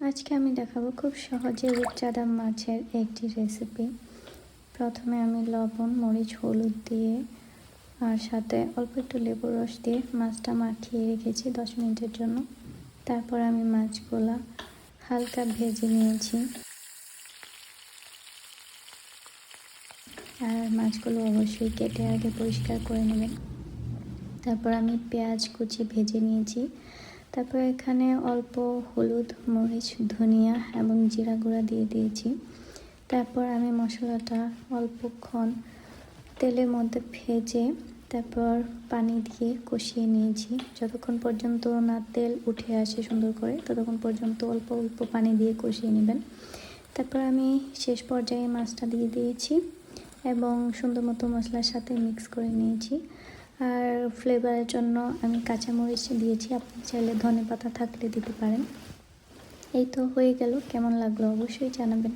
আজকে আমি দেখাবো খুব সহজে রূপচাঁদা মাছের একটি রেসিপি। প্রথমে আমি লবণ, মরিচ, হলুদ দিয়ে আর সাথে অল্প একটু লেবুর রস দিয়ে মাছটা মাখিয়ে রেখেছি 10 মিনিটের জন্য। তারপর আমি মাছগুলা হালকা ভেজে নিয়েছি। আর মাছগুলো অবশ্যই কেটে আগে পরিষ্কার করে নেবেন। তারপর আমি পেঁয়াজ কুচি ভেজে নিয়েছি। তারপর এখানে অল্প হলুদ, মরিচ, ধনিয়া এবং জিরা গুঁড়া দিয়ে দিয়েছি। তারপর আমি মশলাটা অল্পক্ষণ তেলের মধ্যে ভেজে তারপর পানি দিয়ে কষিয়ে নিয়েছি। যতক্ষণ পর্যন্ত না তেল উঠে আসে সুন্দর করে, ততক্ষণ পর্যন্ত অল্প অল্প পানি দিয়ে কষিয়ে নেবেন। তারপর আমি শেষ পর্যায়ে মাছটা দিয়ে দিয়েছি এবং সুন্দর মতো মশলার সাথে মিক্স করে নিয়েছি। আর ফ্লেভারের জন্য আমি কাঁচামরিচ দিয়েছি, আপনি চাইলে ধনেপাতা থাকলে দিতে পারেন। এই তো হয়ে গেল। কেমন লাগলো অবশ্যই জানাবেন।